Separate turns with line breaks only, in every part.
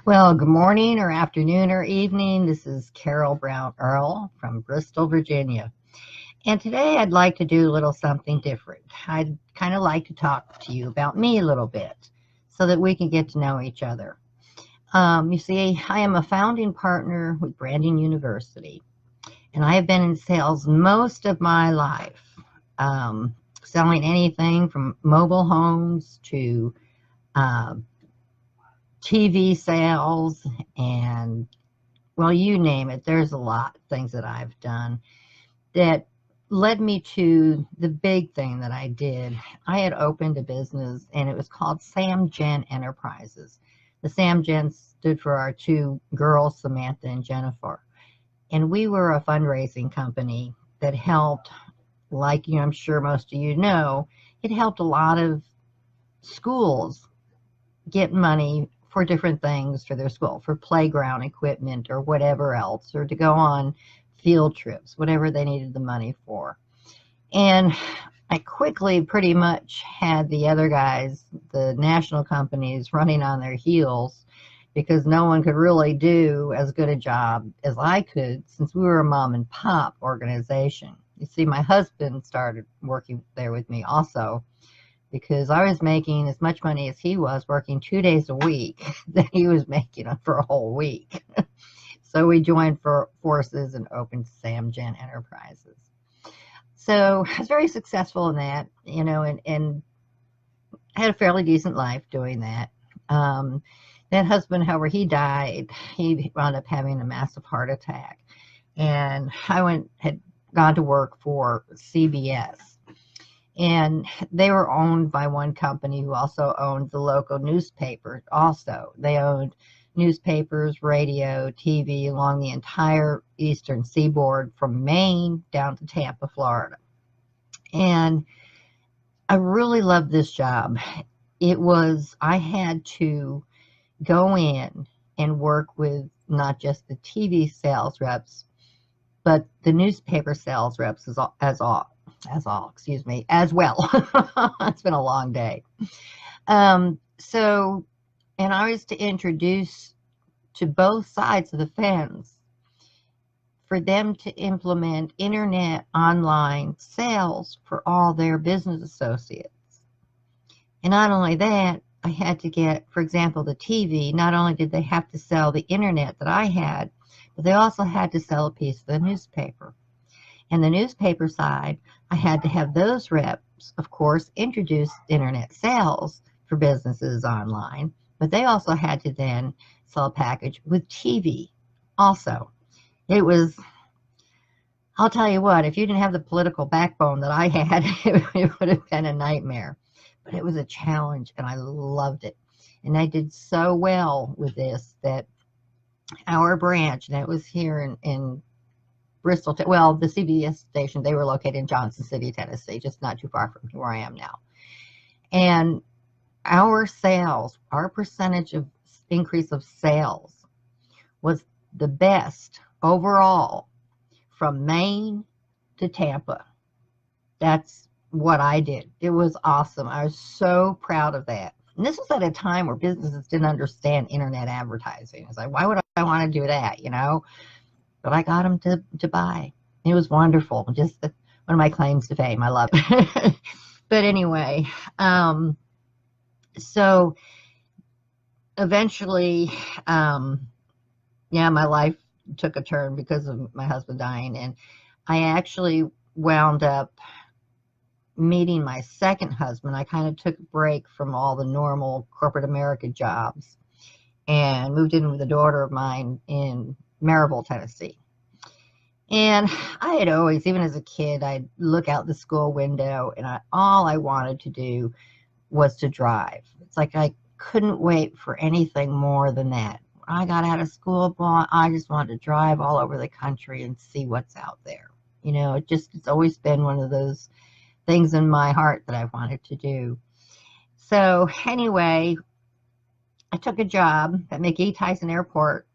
Well, good morning or afternoon or evening. This is Carol Browne Earl from Bristol, Virginia. And today I'd like to do a little something different. I'd kind of like to talk to you about me a little bit so that we can get to know each other. You see, I am a founding partner with Brandon University, and I have been in sales most of my life, selling anything from mobile homes to uh, TV sales and well, you name it. There's a lot of things that I've done that led me to the big thing that I did. I had opened a business and it was called Sam Gen Enterprises. The Sam Gen stood for our two girls, Samantha and Jennifer. And we were a fundraising company that helped, like I'm sure most of you know, it helped a lot of schools get money for different things for their school, for playground equipment or whatever else, or to go on field trips, whatever they needed the money for. And I quickly pretty much had the other guys, the national companies, running on their heels because no one could really do as good a job as I could since we were a mom and pop organization. You see, my husband started working there with me also because I was making as much money as he was working 2 days a week that he was making for a whole week. So we joined forces and opened Sam Gen Enterprises. So I was very successful in that, and I had a fairly decent life doing that. That husband, however, he died. He wound up having a massive heart attack. And had gone to work for CBS. And they were owned by one company who also owned the local newspaper also. They owned newspapers, radio, TV along the entire eastern seaboard from Maine down to Tampa, Florida. And I really loved this job. I had to go in and work with not just the TV sales reps, but the newspaper sales reps as well. It's been a long day. And I was to introduce to both sides of the fence for them to implement internet online sales for all their business associates. And not only that, I had to get, for example, the TV. Not only did they have to sell the internet that I had, but they also had to sell a piece of the newspaper. And the newspaper side, I had to have those reps, of course, introduce internet sales for businesses online, but they also had to then sell a package with TV also. I'll tell you what, if you didn't have the political backbone that I had, it would have been a nightmare. But it was a challenge, and I loved it. And I did so well with this that our branch, and it was here in Bristol, well, the CBS station, they were located in Johnson City, Tennessee, just not too far from where I am now. And our sales, our percentage of increase of sales was the best overall from Maine to Tampa. That's what I did. It was awesome. I was so proud of that. And this was at a time where businesses didn't understand internet advertising. It's like, why would I want to do that, But I got them to buy. It was wonderful. Just one of my claims to fame. I love it. But anyway, so eventually, my life took a turn because of my husband dying. And I actually wound up meeting my second husband. I kind of took a break from all the normal corporate America jobs and moved in with a daughter of mine in Maryville, Tennessee. And I had always, even as a kid, I'd look out the school window and all I wanted to do was to drive. It's like I couldn't wait for anything more than that. When I got out of school, I just wanted to drive all over the country and see what's out there. It's always been one of those things in my heart that I wanted to do. So anyway, I took a job at McGee Tyson Airport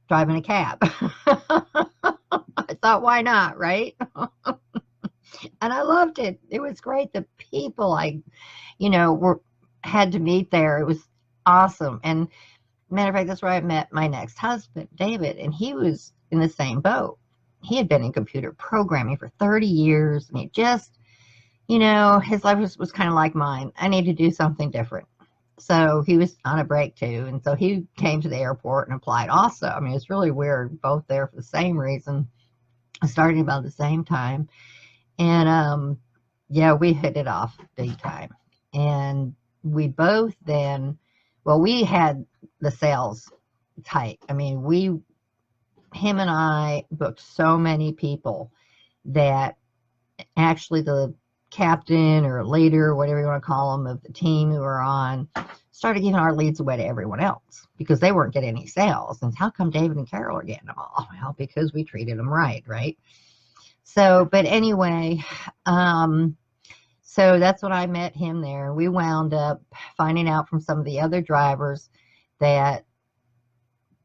driving a cab. I thought, why not, right? And I loved it. It was great. The people I had to meet there, it was awesome. And Matter of fact, that's where I met my next husband, David, and he was in the same boat. He had been in computer programming for 30 years, and he just, his life was kind of like mine. I need to do something different. So he was on a break too, and so he came to the airport and applied also. I mean, it's really weird, both there for the same reason, starting about the same time. And yeah, we hit it off big time. And we both then, well, we had the sales tight. I mean, him and I booked so many people that actually the captain or leader, whatever you want to call them, of the team who were on, started giving our leads away to everyone else because they weren't getting any sales. And how come David and Carol are getting them all? Well, because we treated them right, right? So, but anyway, so that's when I met him there. We wound up finding out from some of the other drivers that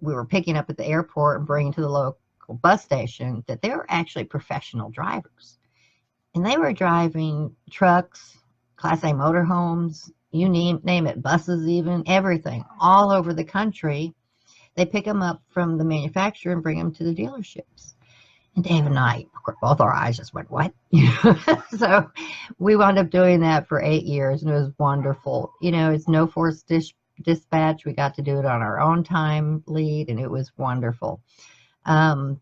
we were picking up at the airport and bringing to the local bus station that they were actually professional drivers. And they were driving trucks, Class A motorhomes, you name it, buses even, everything, all over the country. They pick them up from the manufacturer and bring them to the dealerships. And Dave and I, of course, both our eyes just went, what? So we wound up doing that for 8 years, and it was wonderful. It's no forced dispatch. We got to do it on our own time lead, and it was wonderful. And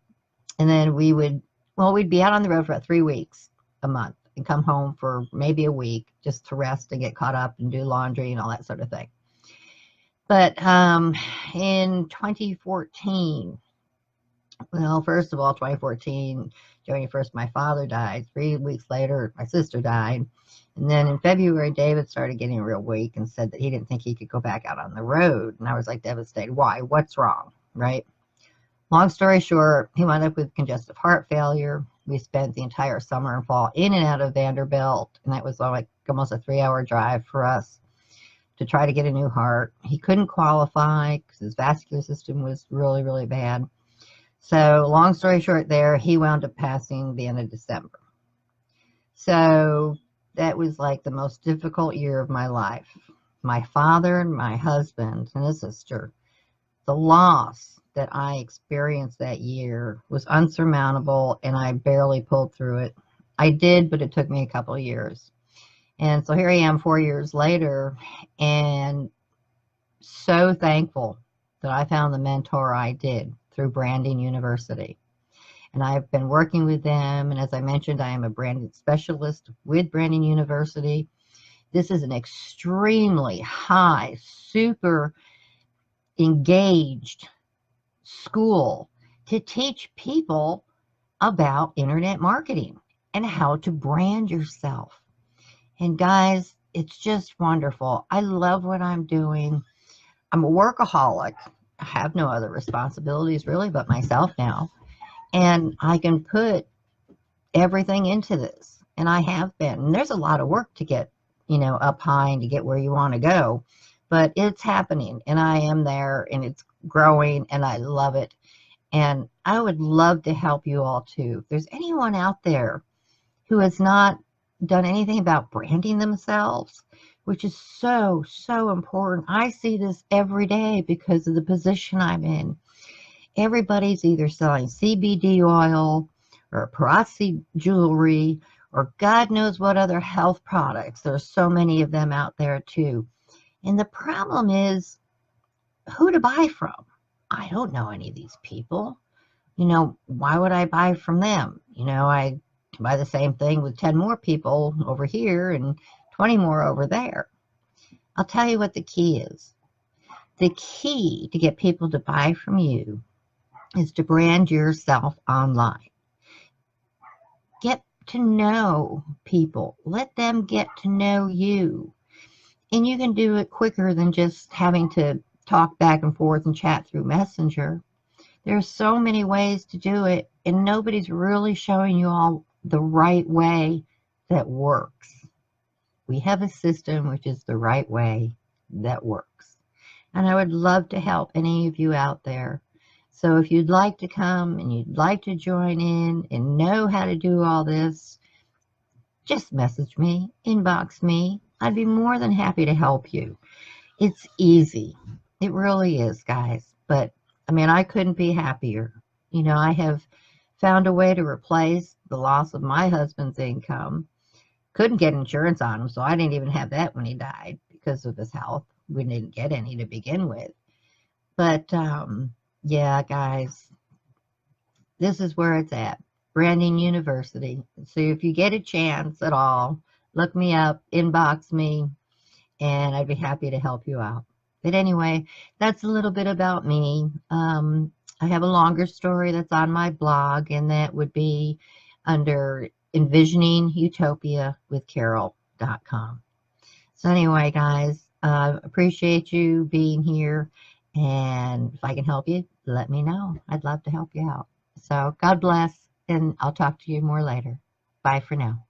then we'd be out on the road for about 3 weeks a month and come home for maybe a week just to rest and get caught up and do laundry and all that sort of thing. But in 2014, well, first of all, 2014, January 1st, my father died. 3 weeks later, my sister died. And then in February, David started getting real weak and said that he didn't think he could go back out on the road. And I was like devastated. Why? What's wrong? Right? Long story short, he wound up with congestive heart failure. We spent the entire summer and fall in and out of Vanderbilt. And that was like almost a 3-hour drive for us to try to get a new heart. He couldn't qualify because his vascular system was really, really bad. So long story short there, he wound up passing the end of December. So that was like the most difficult year of my life. My father and my husband and his sister, the loss that I experienced that year was unsurmountable, and I barely pulled through it. I did, but it took me a couple of years. And so here I am 4 years later, and so thankful that I found the mentor I did through Branding University. And I've been working with them, and as I mentioned, I am a branding specialist with Branding University. This is an extremely high, super engaged school to teach people about internet marketing and how to brand yourself. And guys, it's just wonderful. I love what I'm doing. I'm a workaholic. I have no other responsibilities really but myself now. And I can put everything into this. And I have been. And there's a lot of work to get, up high and to get where you want to go. But it's happening. And I am there. And it's growing. And I love it. And I would love to help you all too. If there's anyone out there who has not done anything about branding themselves, which is so, so important. I see this every day because of the position I'm in. Everybody's either selling CBD oil or Paparazzi jewelry or God knows what other health products. There's so many of them out there too. And the problem is who to buy from. I don't know any of these people. Why would I buy from them? I buy the same thing with 10 more people over here and 20 more over there. I'll tell you what the key is. The key to get people to buy from you is to brand yourself online. Get to know people. Let them get to know you. And you can do it quicker than just having to talk back and forth and chat through Messenger. There's so many ways to do it, and nobody's really showing you all the right way that works. We have a system which is the right way that works. And I would love to help any of you out there. So if you'd like to come and you'd like to join in and know how to do all this, just message me, inbox me. I'd be more than happy to help you. It's easy. It really is, guys. But I mean, I couldn't be happier. I have found a way to replace the loss of my husband's income. Couldn't get insurance on him, so I didn't even have that when he died because of his health. We didn't get any to begin with. But yeah, guys, this is where it's at. Branding University. So if you get a chance at all, look me up, inbox me, and I'd be happy to help you out. But anyway, that's a little bit about me. I have a longer story that's on my blog, and that would be under Envisioning Utopia with Carol.com. So anyway, guys, appreciate you being here. And if I can help you, let me know. I'd love to help you out. So God bless, and I'll talk to you more later. Bye for now.